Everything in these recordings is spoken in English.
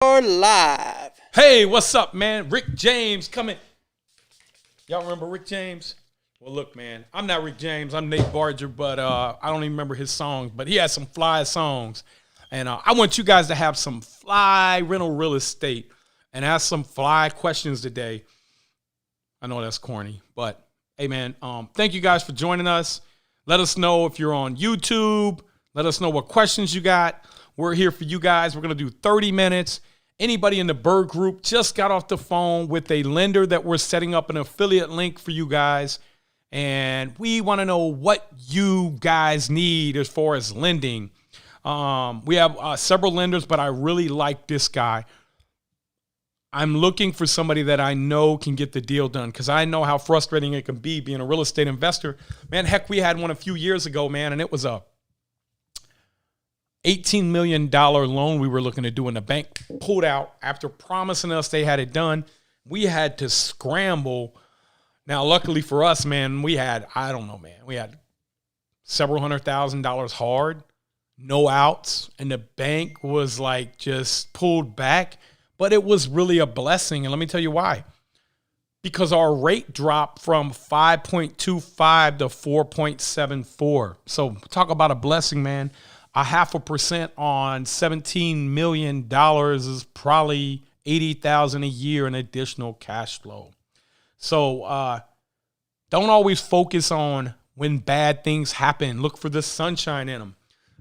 We're live. Hey, what's up, man? Rick James coming. Y'all remember Rick James? Well, look, man, I'm not Rick James. I'm Nate Barger, but I don't even remember his songs. But he has some fly songs. And I want you guys to have some fly rental real estate and ask some fly questions today. I know that's corny, but hey, man, thank you guys for joining us. Let us know if you're on YouTube. Let us know what questions you got. We're here for you guys. We're going to do 30 minutes. Anybody in the Bird Group just got off the phone with a lender that we're setting up an affiliate link for you guys. And we want to know what you guys need as far as lending. We have several lenders, but I really like this guy. I'm looking for somebody that I know can get the deal done because I know how frustrating it can be being a real estate investor. Man, heck, we had one a few years ago, man, and it was a $18 million loan we were looking to do, and the bank pulled out after promising us they had it done. We had to scramble. Now, luckily for us, man, we had several $100,000 hard, no outs, and the bank was like just pulled back. But it was really a blessing, and let me tell you why. Because our rate dropped from 5.25 to 4.74. So talk about a blessing, man. 0.5% on $17 million is probably $80,000 a year in additional cash flow. So don't always focus on when bad things happen. Look for the sunshine in them.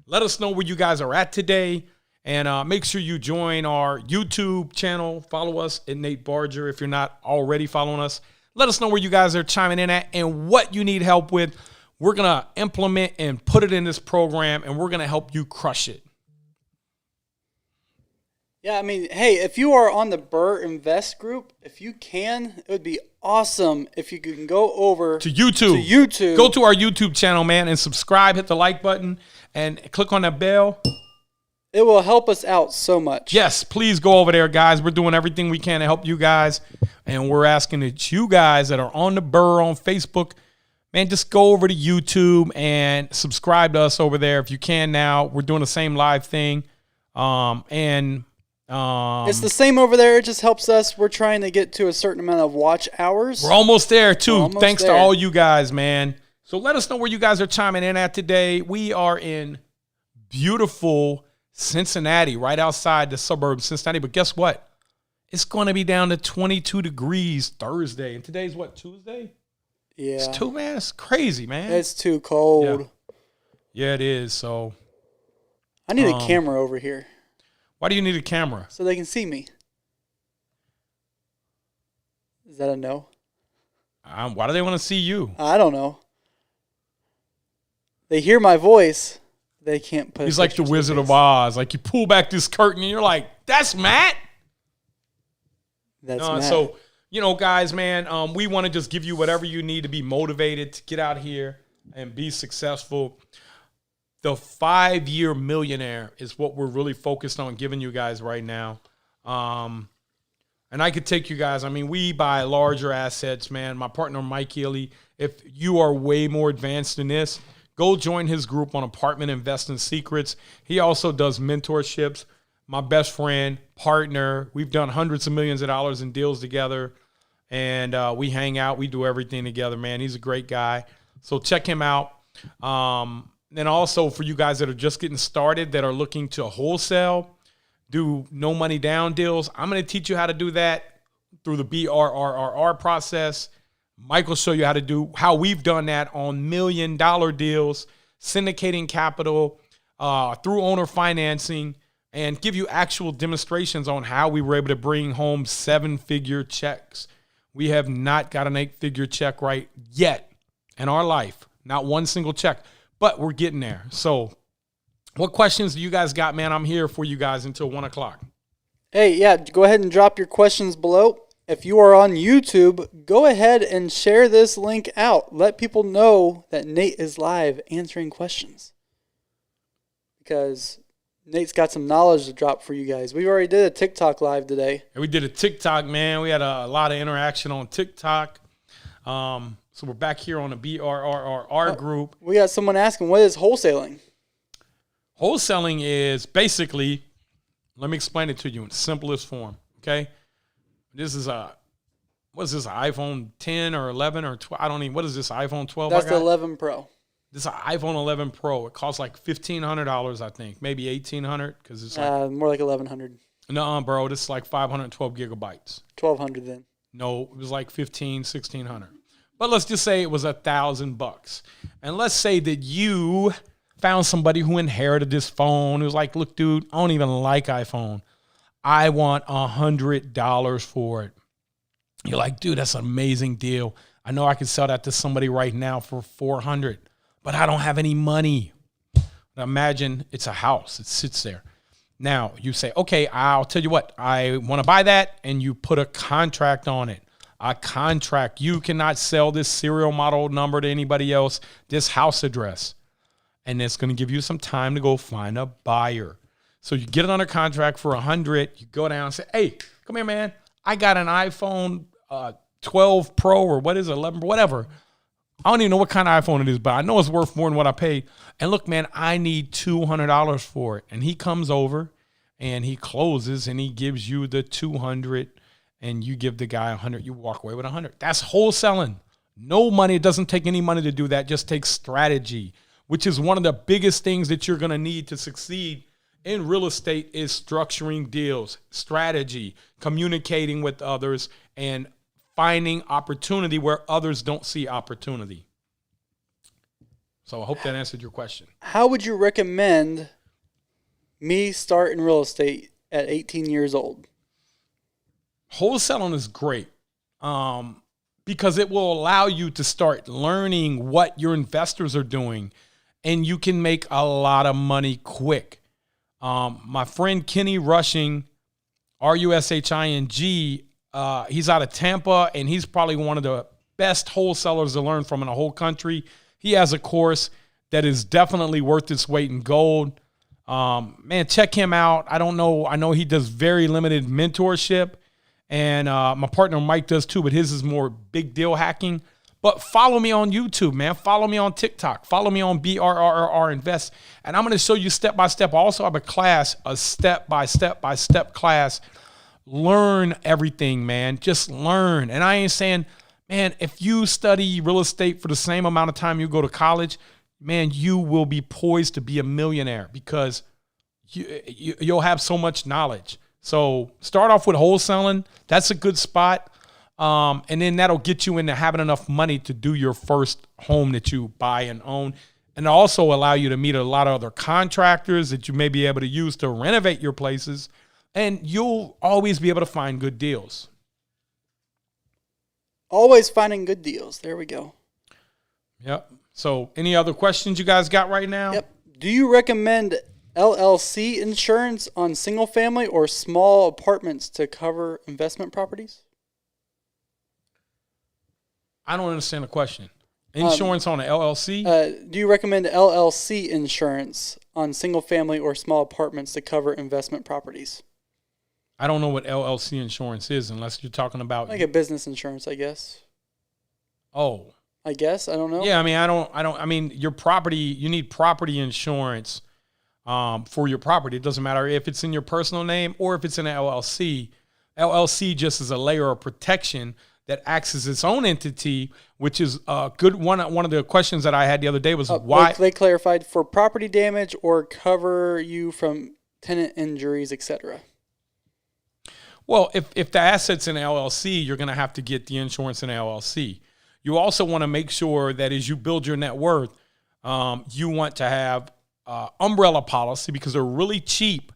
Let us know where you guys are at today. And make sure you join our YouTube channel. Follow us at Nate Barger if you're not already following us. Let us know where you guys are chiming in at and what you need help with. We're going to implement and put it in this program, and we're going to help you crush it. Yeah, I mean, hey, if you are on the Burr Invest group, if you can, it would be awesome if you can go over to YouTube. Go to our YouTube channel, man, and subscribe. Hit the like button and click on that bell. It will help us out so much. Yes, please go over there, guys. We're doing everything we can to help you guys. And we're asking that you guys that are on the Burr on Facebook, man, just go over to YouTube and subscribe to us over there if you can now. We're doing the same live thing. It's the same over there. It just helps us. We're trying to get to a certain amount of watch hours. We're almost there, too. Thanks to all you guys, man. So let us know where you guys are chiming in at today. We are in beautiful Cincinnati, right outside the suburbs of Cincinnati. But guess what? It's going to be down to 22 degrees Thursday. And today's what, Tuesday? Yeah. It's crazy, man. It's too cold. Yeah, it is. So I need a camera over here. Why do you need a camera? So they can see me. Is that a no? Why do they want to see you? I don't know. They hear my voice. They can't put. He's like the Wizard of Oz. Like you pull back this curtain and you're like, "That's Matt." That's Matt. So guys, man, we want to just give you whatever you need to be motivated to get out here and be successful. The 5-year millionaire is what we're really focused on giving you guys right now. And I could take you guys. I mean, we buy larger assets, man. My partner Mike Healy. If you are way more advanced than this, go join his group on Apartment Investing Secrets. He also does mentorships. My best friend, partner. We've done hundreds of millions of dollars in deals together. And we hang out. We do everything together, man. He's a great guy. So check him out. And also for you guys that are just getting started, that are looking to wholesale, do no money down deals, I'm going to teach you how to do that through the BRRRR process. Mike will show you how we've done that on $1 million deals, syndicating capital through owner financing, and give you actual demonstrations on how we were able to bring home 7-figure checks. We have not got an 8-figure check right yet in our life, not one single check, but we're getting there. So what questions do you guys got, man? I'm here for you guys until 1 o'clock. Hey, yeah, go ahead and drop your questions below. If you are on YouTube, go ahead and share this link out. Let people know that Nate is live answering questions. Because Nate's got some knowledge to drop for you guys. We already did a TikTok live today. And we did a TikTok, man. We had a lot of interaction on TikTok. So we're back here on the BRRRR group. We got someone asking, what is wholesaling? Wholesaling is basically Let me explain it to you in simplest form, okay? This is what is this, an iPhone 10 or 11 or 12? I don't even, what is this, iPhone 12? That's the 11 Pro. This is an iPhone 11 Pro. It costs like $1,500, I think. Maybe $1,800 because it's like. More like 1,100. No, bro, this is like 512 gigabytes. 1,200 then. No, it was like 1,600. But let's just say it was $1,000. And let's say that you found somebody who inherited this phone. It was like, look, dude, I don't even like iPhone. I want $100 for it. You're like, dude, that's an amazing deal. I know I can sell that to somebody right now for $400, but I don't have any money. Now imagine it's a house. It sits there. Now you say, okay, I'll tell you what, I want to buy that. And you put a contract on it. A contract. You cannot sell this serial model number to anybody else, this house address. And it's going to give you some time to go find a buyer. So you get it under contract for $100. You go down and say, hey, come here, man. I got an iPhone 12 Pro or what is it, 11, whatever. I don't even know what kind of iPhone it is, but I know it's worth more than what I paid. And look, man, I need $200 for it. And he comes over and he closes and he gives you the $200 and you give the guy $100. You walk away with $100. That's wholesaling. No money. It doesn't take any money to do that. It just takes strategy, which is one of the biggest things that you're going to need to succeed in real estate is structuring deals, strategy, communicating with others, and finding opportunity where others don't see opportunity. So I hope that answered your question. How would you recommend me start in real estate at 18 years old? Wholesaling is great because it will allow you to start learning what your investors are doing, and you can make a lot of money quick. My friend Kenny Rushing, Rushing, he's out of Tampa, and he's probably one of the best wholesalers to learn from in the whole country. He has a course that is definitely worth its weight in gold. Man, check him out. I don't know. I know he does very limited mentorship, and my partner Mike does too, but his is more big deal hacking. But follow me on YouTube, man. Follow me on TikTok. Follow me on BRRR Invest. And I'm going to show you step by step. I also have a class, a step by step class. Learn everything, man. Just learn. And I ain't saying, man, if you study real estate for the same amount of time you go to college, man, you will be poised to be a millionaire because you'll have so much knowledge. So start off with wholesaling. That's a good spot. And then that'll get you into having enough money to do your first home that you buy and own. And also allow you to meet a lot of other contractors that you may be able to use to renovate your places. And you'll always be able to find good deals. Always finding good deals. There we go. Yep. So any other questions you guys got right now? Yep. Do you recommend LLC insurance on single family or small apartments to cover investment properties? I don't understand the question. Insurance on an LLC? Do you recommend LLC insurance on single family or small apartments to cover investment properties? I don't know what LLC insurance is unless you're talking about like a business insurance, I guess. Oh. I guess. I don't know. Yeah, I mean, your property, you need property insurance for your property. It doesn't matter if it's in your personal name or if it's in an LLC. LLC just is a layer of protection that acts as its own entity, which is a good one. One of the questions that I had the other day was why they clarified for property damage or cover you from tenant injuries, etc. Well, if the asset's in an LLC, you're going to have to get the insurance in an LLC. You also want to make sure that as you build your net worth, you want to have umbrella policy because they're really cheap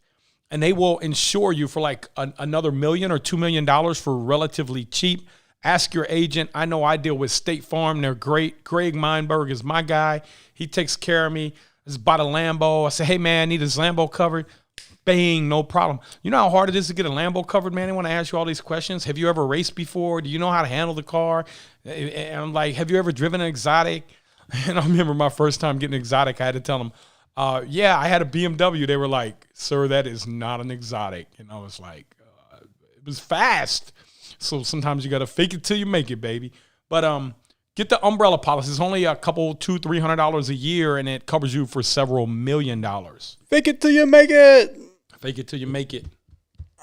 and they will insure you for like another $1 million or $2 million for relatively cheap. Ask your agent. I know I deal with State Farm. They're great. Greg Meinberg is my guy. He takes care of me. I just bought a Lambo. I said, hey, man, I need this Lambo covered. Bang, no problem. You know how hard it is to get a Lambo covered, man? They want to ask you all these questions. Have you ever raced before? Do you know how to handle the car? And I'm like, have you ever driven an exotic? And I remember my first time getting an exotic, I had to tell them, yeah, I had a BMW. They were like, sir, that is not an exotic. And I was like, it was fast. So sometimes you got to fake it till you make it, baby. But get the umbrella policy. It's only a couple, $200-$300 a year, and it covers you for several $1 million. Fake it till you make it. Fake it till you make it.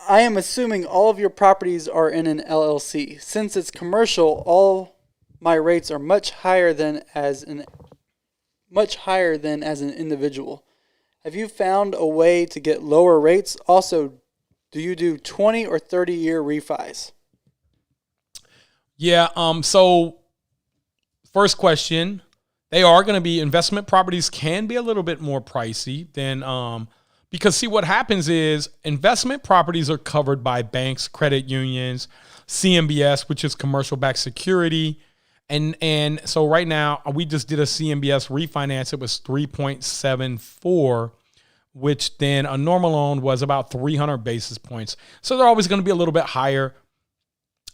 I am assuming all of your properties are in an LLC. Since it's commercial, all my rates are much higher than as an individual. Have you found a way to get lower rates? Also, do you do 20 or 30-year refis? Yeah. So first question, they are going to be investment properties can be a little bit more pricey than because see what happens is investment properties are covered by banks, credit unions, CMBS, which is commercial backed security. And so right now we just did a CMBS refinance. It was 3.74, which then a normal loan was about 300 basis points. So they're always going to be a little bit higher,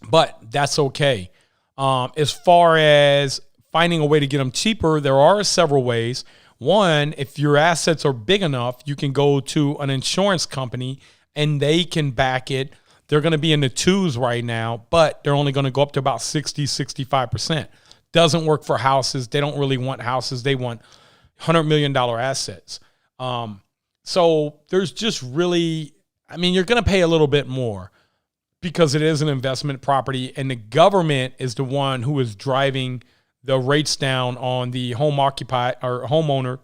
but that's okay. As far as finding a way to get them cheaper, there are several ways. One, if your assets are big enough, you can go to an insurance company and they can back it. They're going to be in the twos right now, but they're only going to go up to about 60, 65%. Doesn't work for houses. They don't really want houses. They want $100 million assets. So there's just really, you're going to pay a little bit more because it is an investment property and the government is the one who is driving the rates down on the home occupied or homeowner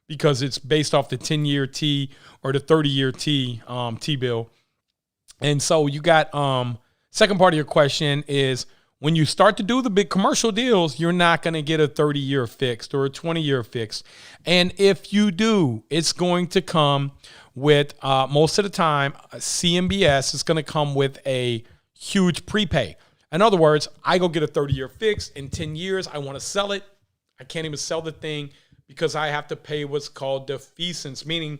because it's based off the 10-year T or the 30-year T-bill. And so you got second part of your question is when you start to do the big commercial deals, you're not going to get a 30-year fixed or a 20-year fixed. And if you do, it's going to come with most of the time, CMBS is going to come with a huge prepay. In other words, I go get a 30-year fix. In 10 years, I want to sell it. I can't even sell the thing because I have to pay what's called defeasance, meaning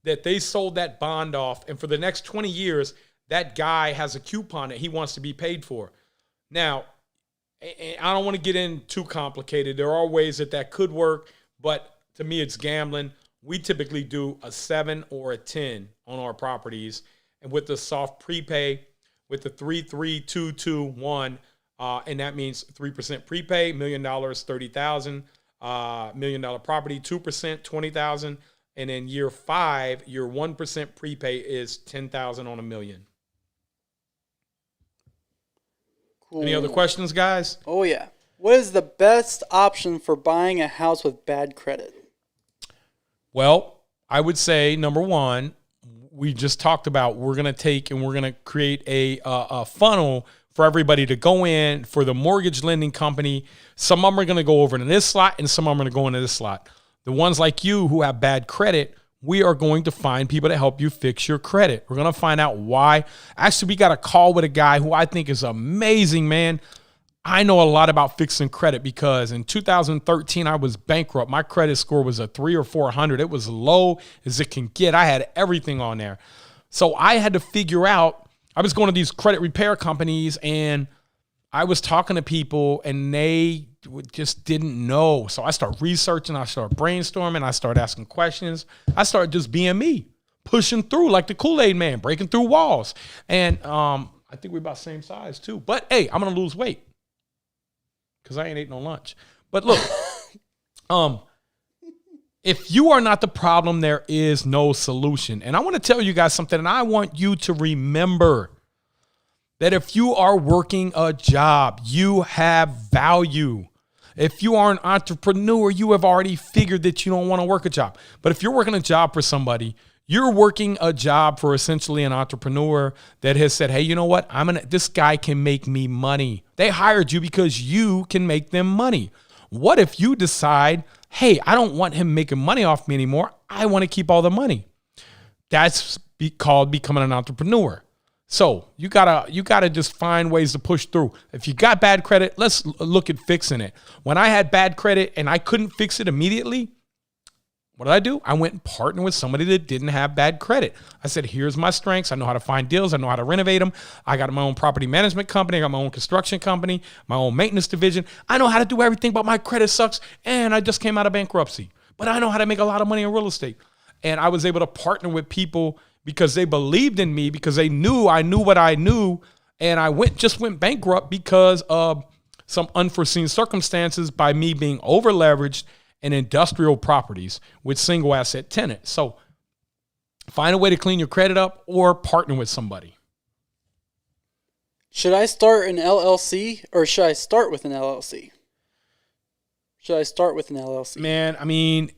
that they sold that bond off. And for the next 20 years, that guy has a coupon that he wants to be paid for. Now, I don't want to get in too complicated. There are ways that could work, but to me, it's gambling. We typically do a 7 or a 10 on our properties. And with the soft prepay, with the 3-3-2-2-1, and that means 3% prepay, $1 million, $30,000, $1 million property, 2%, $20,000, and in year 5, your 1% prepay is $10,000 on $1 million. Cool. Any other questions, guys? Oh yeah. What is the best option for buying a house with bad credit? Well, I would say number one, we just talked about we're going to take and we're going to create a funnel for everybody to go in for the mortgage lending company. Some of them are going to go over into this slot and some of them are going to go into this slot. The ones like you who have bad credit, we are going to find people to help you fix your credit. We're going to find out why. Actually, we got a call with a guy who I think is amazing, man. I know a lot about fixing credit because in 2013, I was bankrupt. My credit score was a 300 or 400. It was low as it can get. I had everything on there. So I had to figure out, I was going to these credit repair companies and I was talking to people and they just didn't know. So I started researching, I started brainstorming, I started asking questions. I started just being me, pushing through like the Kool-Aid man, breaking through walls. And I think we're about the same size too. But hey, I'm going to lose weight because I ain't ate no lunch. But look, if you are not the problem, there is no solution. And I want to tell you guys something, and I want you to remember that if you are working a job, you have value. If you are an entrepreneur, you have already figured that you don't want to work a job. But if you're working a job for somebody, you're working a job for essentially an entrepreneur that has said, hey, you know what? This guy can make me money. They hired you because you can make them money. What if you decide, hey, I don't want him making money off me anymore. I want to keep all the money. That's called becoming an entrepreneur. So you gotta just find ways to push through. If you got bad credit, let's look at fixing it. When I had bad credit and I couldn't fix it immediately, what did I do? I went and partnered with somebody that didn't have bad credit. I said, here's my strengths. I know how to find deals. I know how to renovate them. I got my own property management company. I got my own construction company, my own maintenance division. I know how to do everything, but my credit sucks. And I just came out of bankruptcy. But I know how to make a lot of money in real estate. And I was able to partner with people because they believed in me, because they knew I knew what I knew. And I just went bankrupt because of some unforeseen circumstances by me being over leveraged in industrial properties with single asset tenants. So find a way to clean your credit up or partner with somebody. Should I start an LLC or should I start with an LLC? Should I start with an LLC? Man, I mean,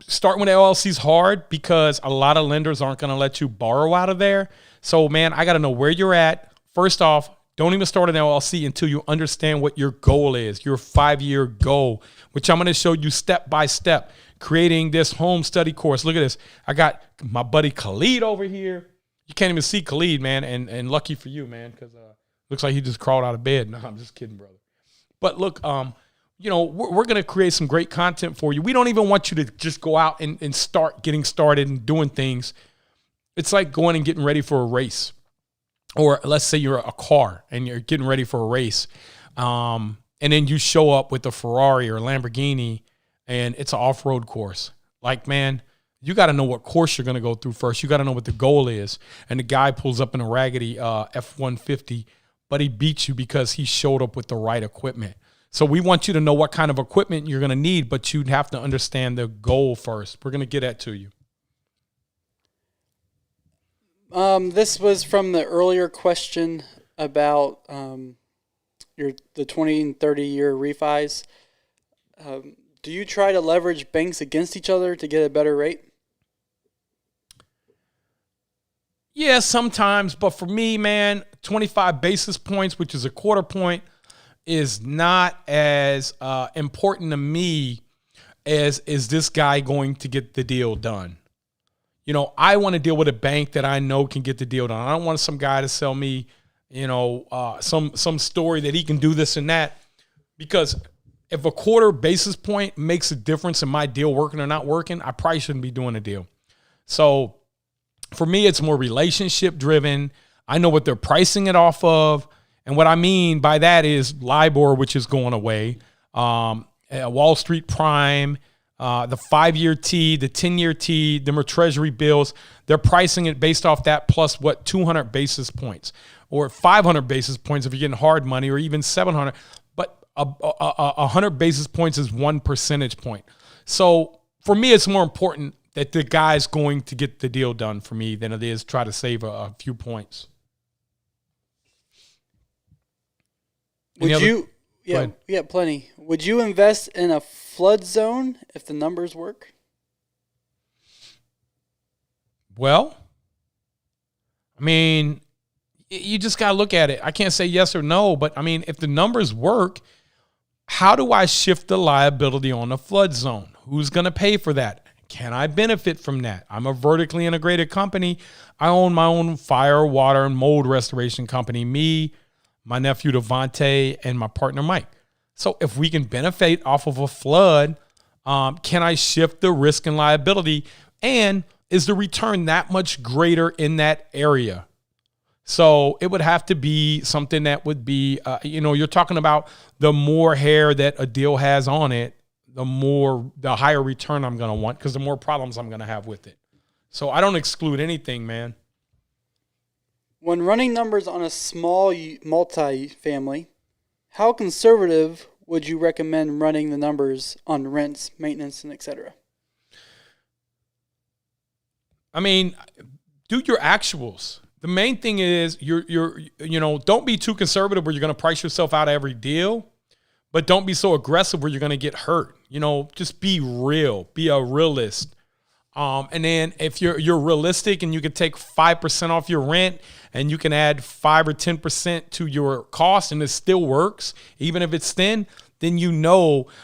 starting with LLC is hard because a lot of lenders aren't going to let you borrow out of there. So, man, I got to know where you're at. First off, don't even start an LLC until you understand what your goal is, your 5-year goal, which I'm going to show you step by step, creating this home study course. Look at this. I got my buddy Khalid over here. You can't even see Khalid, man, and lucky for you, man, because looks like he just crawled out of bed. No, I'm just kidding, brother. But look, you know, we're going to create some great content for you. We don't even want you to just go out and start getting started and doing things. It's like going and getting ready for a race. Or let's say you're a car and you're getting ready for a race. And then you show up with a Ferrari or a Lamborghini and it's an off-road course. Like, man, you got to know what course you're going to go through first. You got to know what the goal is. And the guy pulls up in a raggedy F-150, but he beats you because he showed up with the right equipment. So we want you to know what kind of equipment you're going to need, but you'd have to understand the goal first. We're going to get that to you. This was from the earlier question about the 20 and 30-year refis. Do you try to leverage banks against each other to get a better rate? Yeah, sometimes. But for me, man, 25 basis points, which is a quarter point, is not as important to me as is this guy going to get the deal done. You know, I want to deal with a bank that I know can get the deal done. I don't want some guy to sell me, you know, some story that he can do this and that. Because if a quarter basis point makes a difference in my deal working or not working, I probably shouldn't be doing a deal. So for me, it's more relationship driven. I know what they're pricing it off of. And what I mean by that is LIBOR, which is going away, Wall Street Prime, the 5-year T, the 10-year T, them are treasury bills. They're pricing it based off that plus 200 basis points or 500 basis points if you're getting hard money, or even 700. But 100 basis points is 1 percentage point. So for me, it's more important that the guy's going to get the deal done for me than it is try to save a few points. Would you? Yeah, we got plenty. Would you invest in a flood zone if the numbers work? Well, I mean, you just got to look at it. I can't say yes or no, but I mean, if the numbers work, how do I shift the liability on the flood zone? Who's going to pay for that? Can I benefit from that? I'm a vertically integrated company. I own my own fire, water, and mold restoration company. Me, my nephew Devontae, and my partner Mike. So if we can benefit off of a flood, can I shift the risk and liability? And is the return that much greater in that area? So it would have to be something that would be, you're talking about the more hair that a deal has on it, the higher return I'm going to want, because the more problems I'm going to have with it. So I don't exclude anything, man. When running numbers on a small multi-family, how conservative would you recommend running the numbers on rents, maintenance, and etc.? I mean, do your actuals. The main thing is don't be too conservative where you're going to price yourself out of every deal, but don't be so aggressive where you're going to get hurt. Just be real, be a realist. And then if you're realistic and you can take 5% off your rent and you can add 5 or 10% to your cost and it still works, even if it's thin, then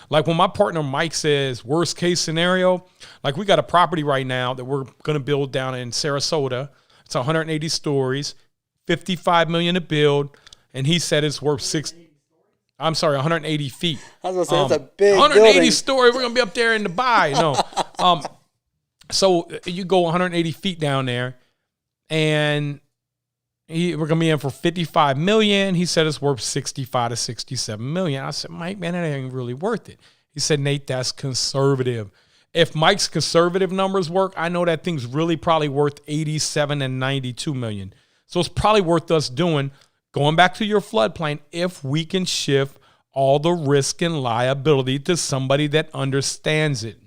like when my partner Mike says worst case scenario, like we got a property right now that we're going to build down in Sarasota. It's 180 stories, $55 million to build, and he said it's worth 180 feet. I was going to say, that's a big 180 building. story. We're going to be up there in Dubai. No. So you go 180 feet down there, and we're going to be in for $55 million. He said it's worth $65 to $67 million. I said, Mike, man, that ain't really worth it. He said, Nate, that's conservative. If Mike's conservative numbers work, I know that thing's really probably worth $87 and $92 million. So it's probably worth us doing, going back to your floodplain, if we can shift all the risk and liability to somebody that understands it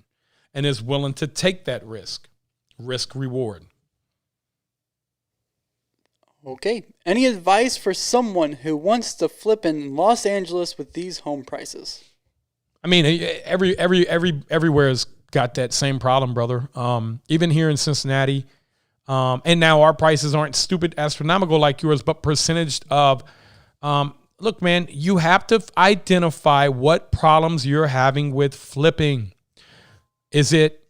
and is willing to take that risk reward. Okay. Any advice for someone who wants to flip in Los Angeles with these home prices? I mean, everywhere's got that same problem, brother. Even here in Cincinnati, and now our prices aren't stupid astronomical like yours, but percentage of, look, man, you have to identify what problems you're having with flipping. Is it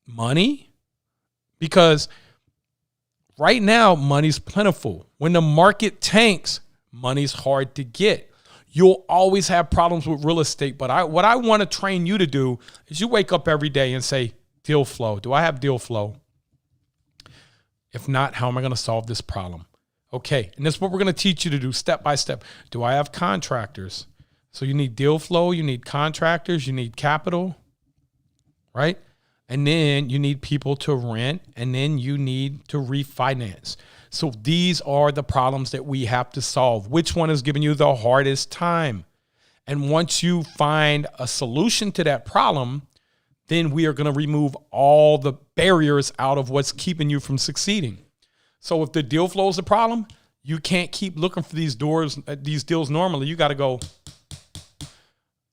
money? Because right now, money's plentiful. When the market tanks, money's hard to get. You'll always have problems with real estate. But what I want to train you to do is you wake up every day and say, deal flow. Do I have deal flow? If not, how am I going to solve this problem? Okay, and this is what we're going to teach you to do step by step. Do I have contractors? So you need deal flow, you need contractors, you need capital, right? And then you need people to rent, and then you need to refinance. So these are the problems that we have to solve. Which one is giving you the hardest time? And once you find a solution to that problem, then we are going to remove all the barriers out of what's keeping you from succeeding. So if the deal flow is the problem, you can't keep looking for these deals normally. You got to go,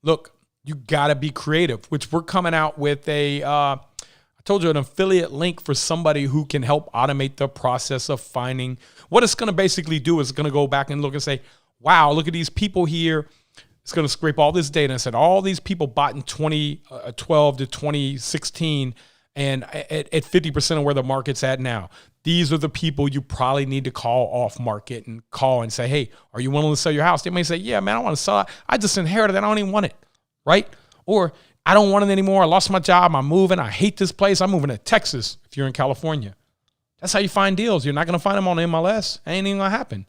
look, you got to be creative, which we're coming out with I told you, an affiliate link for somebody who can help automate the process of finding. What it's going to basically do is going to go back and look and say, wow, look at these people here. It's going to scrape all this data and said all these people bought in 2012 to 2016 and at 50% of where the market's at now. These are the people you probably need to call off market and call and say, hey, are you willing to sell your house? They may say, yeah, man, I want to sell it. I just inherited it. I don't even want it, right? Or I don't want it anymore. I lost my job. I'm moving. I hate this place. I'm moving to Texas if you're in California. That's how you find deals. You're not going to find them on MLS. It ain't even going to happen.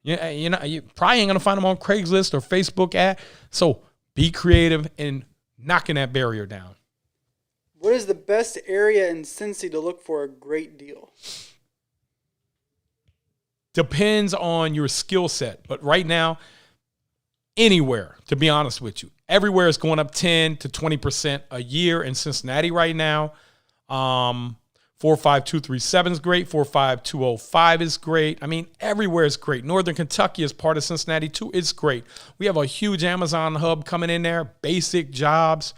You probably ain't going to find them on Craigslist or Facebook ad. So be creative in knocking that barrier down. What is the best area in Cincy to look for a great deal? Depends on your skill set. But right now, anywhere, to be honest with you, everywhere is going up 10 to 20% a year in Cincinnati right now. 45237 is great. 45205 is great. I mean, everywhere is great. Northern Kentucky is part of Cincinnati too. It's great. We have a huge Amazon hub coming in there. Basic jobs.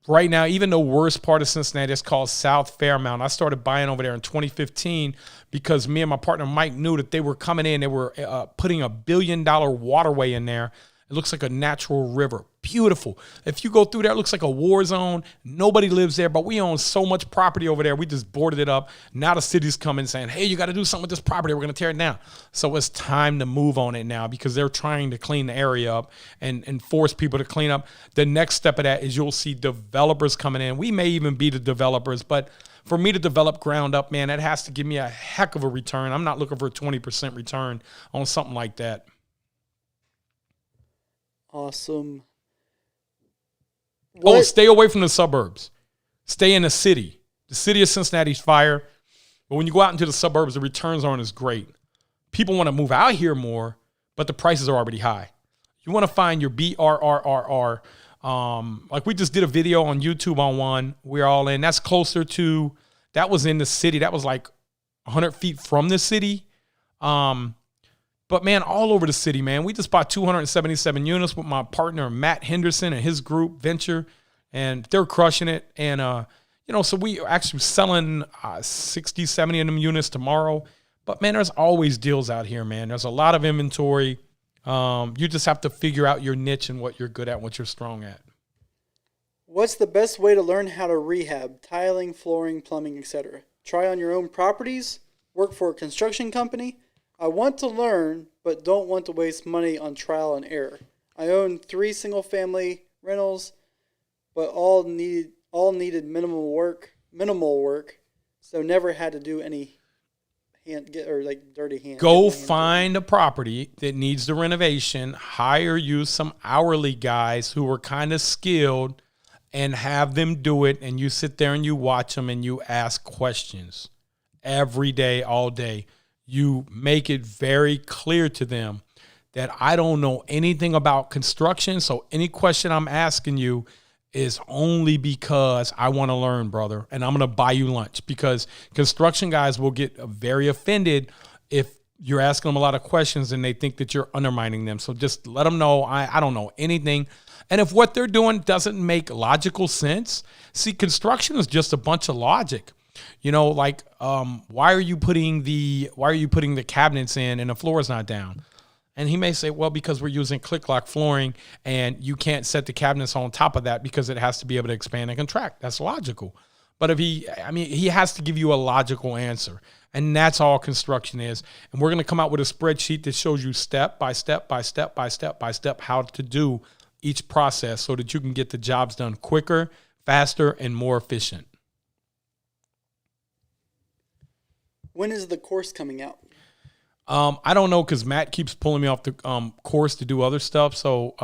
Right now, even the worst part of Cincinnati is called South Fairmount. I started buying over there in 2015 because me and my partner Mike knew that they were coming in. They were putting $1 billion waterway in there. It looks like a natural river. Beautiful. If you go through there, it looks like a war zone. Nobody lives there, but we own so much property over there. We just boarded it up. Now the city's coming saying, hey, you got to do something with this property. We're going to tear it down. So it's time to move on it now because they're trying to clean the area up and force people to clean up. The next step of that is you'll see developers coming in. We may even be the developers, but for me to develop ground up, man, that has to give me a heck of a return. I'm not looking for a 20% return on something like that. Awesome. Oh, stay away from the suburbs. Stay in the city. The city of Cincinnati's fire. But when you go out into the suburbs, the returns aren't as great. People want to move out here more, but the prices are already high. You want to find your BRRRR. Like we just did a video on YouTube on one. We're all in. That's closer to, that was in the city. That was like 100 feet from the city. But, man, all over the city, man. We just bought 277 units with my partner, Matt Henderson, and his group, Venture, and they're crushing it. And, so we are actually selling 60, 70 of them units tomorrow. But, man, there's always deals out here, man. There's a lot of inventory. You just have to figure out your niche and what you're good at and what you're strong at. What's the best way to learn how to rehab, tiling, flooring, plumbing, etc.? Try on your own properties? Work for a construction company? I want to learn, but don't want to waste money on trial and error. I own 3 single-family rentals, but all needed minimal work, so never had to do any dirty hands. Go find a property that needs the renovation. Hire you some hourly guys who are kind of skilled, and have them do it. And you sit there and you watch them and you ask questions every day, all day. You make it very clear to them that I don't know anything about construction. So any question I'm asking you is only because I want to learn, brother. And I'm going to buy you lunch because construction guys will get very offended if you're asking them a lot of questions and they think that you're undermining them. So just let them know I don't know anything. And if what they're doing doesn't make logical sense, see, construction is just a bunch of logic. You know, like why are you putting the cabinets in and the floor is not down? And he may say, well, because we're using click-lock flooring and you can't set the cabinets on top of that because it has to be able to expand and contract. That's logical. But if he has to give you a logical answer. And that's all construction is. And we're going to come out with a spreadsheet that shows you step by step by step by step by step how to do each process so that you can get the jobs done quicker, faster, and more efficient. When is the course coming out? I don't know because Matt keeps pulling me off the course to do other stuff. So,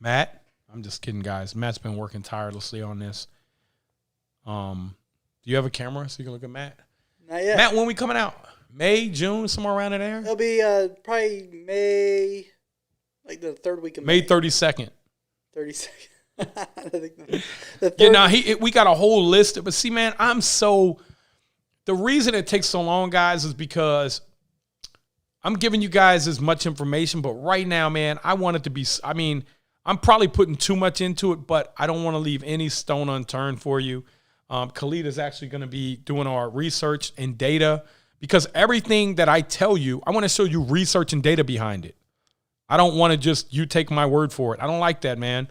Matt, I'm just kidding, guys. Matt's been working tirelessly on this. Do you have a camera so you can look at Matt? Not yet. Matt, when we coming out? May, June, somewhere around in there? It'll be probably May, like the third week of May May. 32nd. 32nd. The third we got a whole list. But see, man, the reason it takes so long, guys, is because I'm giving you guys as much information, but right now, man, I want it to be, I'm probably putting too much into it, but I don't want to leave any stone unturned for you. Khalid is actually going to be doing our research and data because everything that I tell you, I want to show you research and data behind it. I don't want to just you take my word for it. I don't like that, man.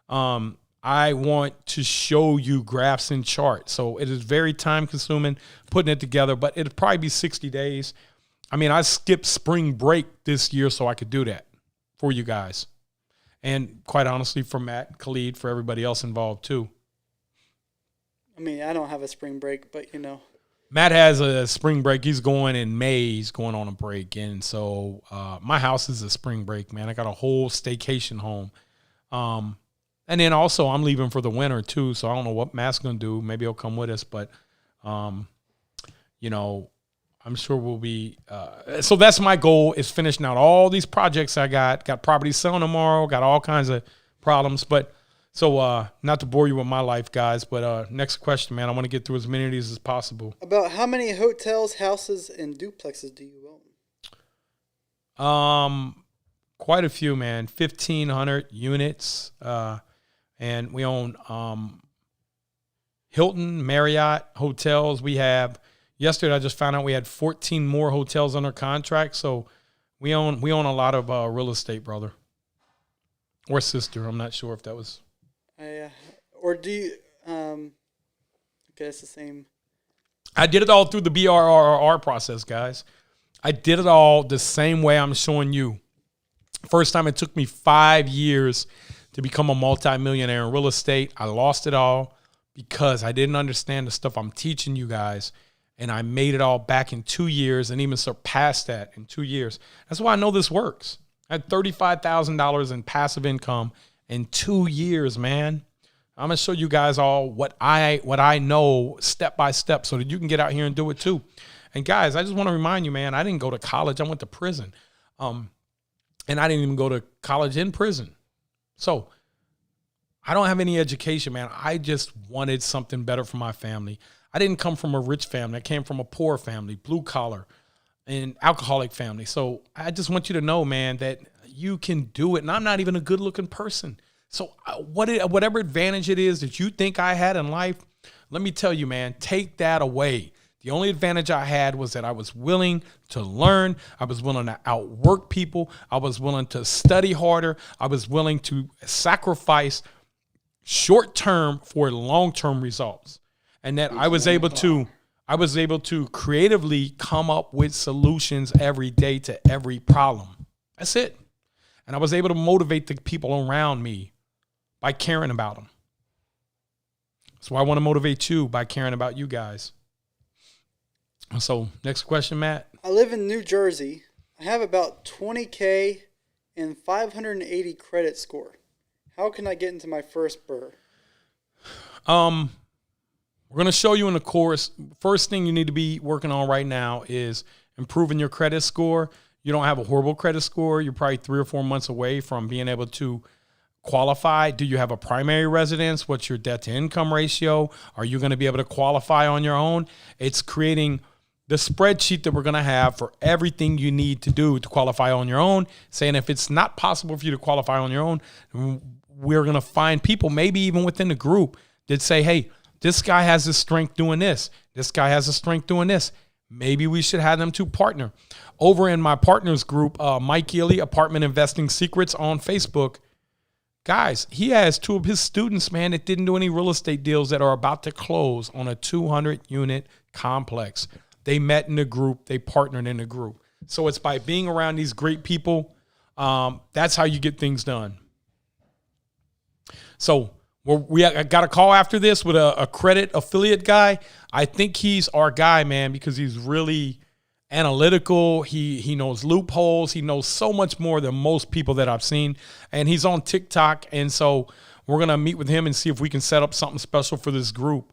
I want to show you graphs and charts. So it is very time consuming putting it together, but it'll probably be 60 days. I skipped spring break this year so I could do that for you guys. And quite honestly, for Matt, Khalid, for everybody else involved too. I don't have a spring break, but Matt has a spring break. He's going in May. He's going on a break. And so my house is a spring break, man. I got a whole staycation home. And then also I'm leaving for the winter too. So I don't know what Matt's going to do. Maybe he'll come with us, but I'm sure we'll be, so that's my goal is finishing out all these projects I got property selling tomorrow, got all kinds of problems, but so, not to bore you with my life, guys, but, next question, man, I want to get through as many of these as possible. About how many hotels, houses, and duplexes do you own? Quite a few, man, 1,500 units, and we own, Hilton, Marriott hotels. Yesterday, I just found out we had 14 more hotels under contract. So we own a lot of real estate, brother. Or sister. I'm not sure if that was. Or do you, okay, it's the same. I did it all through the BRRR process, guys. I did it all the same way I'm showing you. First time it took me 5 years to become a multimillionaire in real estate. I lost it all because I didn't understand the stuff I'm teaching you guys. And I made it all back in 2 years and even surpassed that in 2 years. That's why I know this works. I had $35,000 in passive income in 2 years, man. I'm going to show you guys all what I know step by step so that you can get out here and do it too. And guys, I just want to remind you, man, I didn't go to college. I went to prison. And I didn't even go to college in prison. So I don't have any education, man. I just wanted something better for my family. I didn't come from a rich family. I came from a poor family, blue collar, and alcoholic family. So I just want you to know, man, that you can do it. And I'm not even a good looking person. So whatever advantage it is that you think I had in life, let me tell you, man, take that away. The only advantage I had was that I was willing to learn. I was willing to outwork people. I was willing to study harder. I was willing to sacrifice short-term for long-term results. And that I was able to creatively come up with solutions every day to every problem. That's it. And I was able to motivate the people around me by caring about them. So I want to motivate you by caring about you guys. So next question, Matt. I live in New Jersey. I have about 20K and 580 credit score. How can I get into my first BRRRR? We're going to show you in the course. First thing you need to be working on right now is improving your credit score. You don't have a horrible credit score. You're probably 3 or 4 months away from being able to qualify. Do you have a primary residence? What's your debt to income ratio? Are you going to be able to qualify on your own? It's creating the spreadsheet that we're going to have for everything you need to do to qualify on your own, saying if it's not possible for you to qualify on your own, we're going to find people, maybe even within the group, that say, hey, this guy has a strength doing this. This guy has a strength doing this. Maybe we should have them two partner. Over in my partners group, Mike Ely, Apartment Investing Secrets on Facebook, guys, he has two of his students, man, that didn't do any real estate deals that are about to close on a 200-unit complex. They met in a group. They partnered in a group. So it's by being around these great people. That's how you get things done. So we got a call after this with a credit affiliate guy. I think he's our guy, man, because he's really analytical. He knows loopholes. He knows so much more than most people that I've seen. And he's on TikTok. And so we're going to meet with him and see if we can set up something special for this group.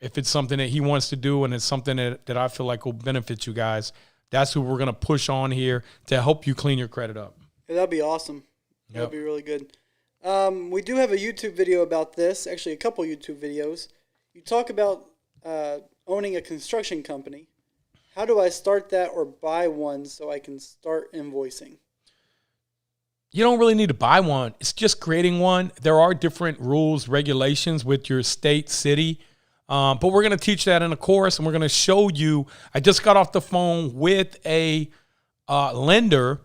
If it's something that he wants to do and it's something that I feel like will benefit you guys, that's who we're going to push on here to help you clean your credit up. Yeah, that'd be awesome. That'd be really good. We do have a YouTube video about this, actually a couple YouTube videos. You talk about owning a construction company. How do I start that or buy one so I can start invoicing? You don't really need to buy one. It's just creating one. There are different rules, regulations with your state, city. But we're going to teach that in a course, and we're going to show you. I just got off the phone with a lender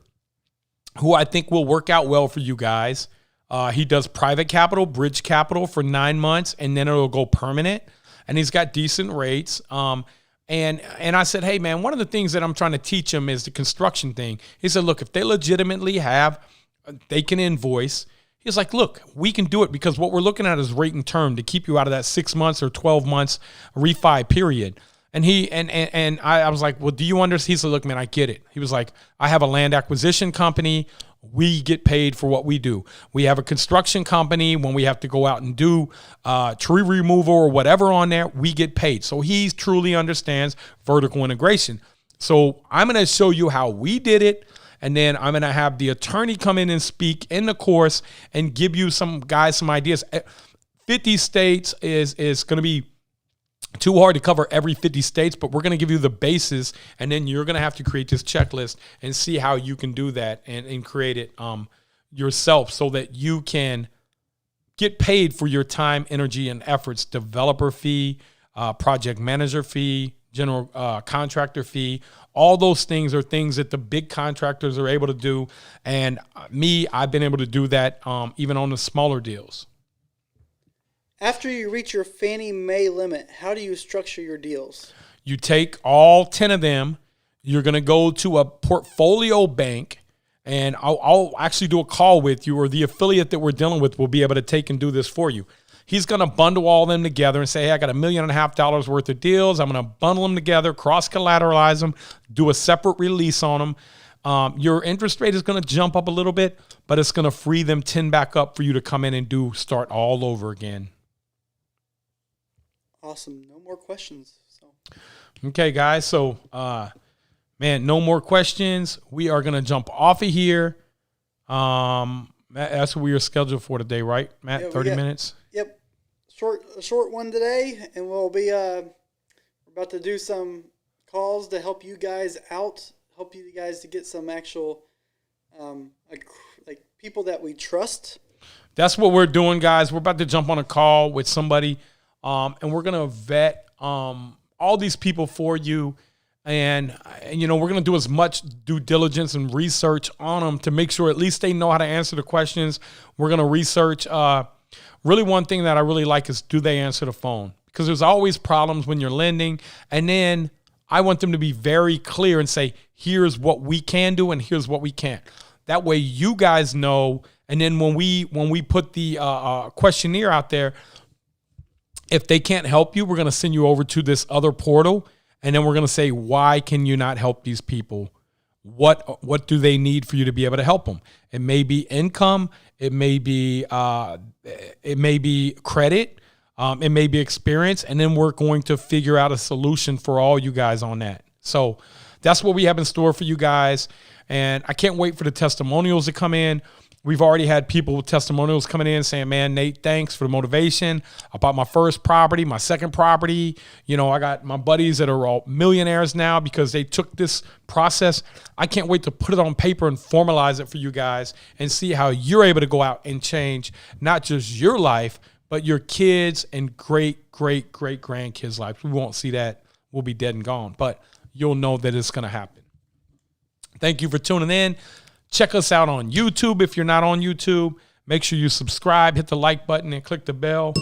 who I think will work out well for you guys. He does private capital, bridge capital for 9 months, and then it'll go permanent. And he's got decent rates. And I said, hey, man, one of the things that I'm trying to teach him is the construction thing. He said, look, if they legitimately they can invoice. He's like, look, we can do it because what we're looking at is rate and term to keep you out of that 6 months or 12 months refi period. And I was like, well, do you understand? He said, look, man, I get it. He was like, I have a land acquisition company. We get paid for what we do. We have a construction company. When we have to go out and do tree removal or whatever on there, we get paid. So he truly understands vertical integration. So I'm going to show you how we did it. And then I'm going to have the attorney come in and speak in the course and give you some ideas. 50 states is going to be too hard to cover every 50 states, but we're going to give you the basis, and then you're going to have to create this checklist and see how you can do that and create it yourself so that you can get paid for your time, energy, and efforts. Developer fee, project manager fee, general contractor fee. All those things are things that the big contractors are able to do. And I've been able to do that even on the smaller deals. After you reach your Fannie Mae limit, how do you structure your deals? You take all 10 of them. You're going to go to a portfolio bank, and I'll actually do a call with you, or the affiliate that we're dealing with will be able to take and do this for you. He's going to bundle all them together and say, hey, I got $1.5 million worth of deals. I'm going to bundle them together, cross-collateralize them, do a separate release on them. Your interest rate is going to jump up a little bit, but it's going to free them 10 back up for you to come in and start all over again. Awesome. No more questions. Okay, guys. So, man, no more questions. We are going to jump off of here. That's what we are scheduled for today, right, Matt? Yeah, 30 minutes? Yep. A short one today, and we'll be we're about to do some calls to help you guys out, help you guys to get some actual like people that we trust. That's what we're doing, guys. We're about to jump on a call with somebody, and we're going to vet all these people for you. And we're going to do as much due diligence and research on them to make sure at least they know how to answer the questions. We're going to research. Really, one thing that I really like is, do they answer the phone? Because there's always problems when you're lending. And then I want them to be very clear and say, here's what we can do and here's what we can't. That way you guys know. And then when we put the questionnaire out there, if they can't help you, we're going to send you over to this other portal. And then we're going to say, why can you not help these people? What do they need for you to be able to help them? It may be income. It may be credit. It may be experience. And then we're going to figure out a solution for all you guys on that. So that's what we have in store for you guys. And I can't wait for the testimonials to come in. We've already had people with testimonials coming in saying, man, Nate, thanks for the motivation. I bought my first property, my second property. You know, I got my buddies that are all millionaires now because they took this process. I can't wait to put it on paper and formalize it for you guys and see how you're able to go out and change not just your life, but your kids and great, great, great grandkids' lives. We won't see that. We'll be dead and gone, but you'll know that it's going to happen. Thank you for tuning in. Check us out on YouTube. If you're not on YouTube, make sure you subscribe, hit the like button, and click the bell.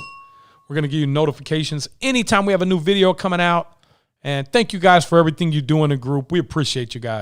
We're going to give you notifications anytime we have a new video coming out. And thank you guys for everything you do in the group. We appreciate you guys.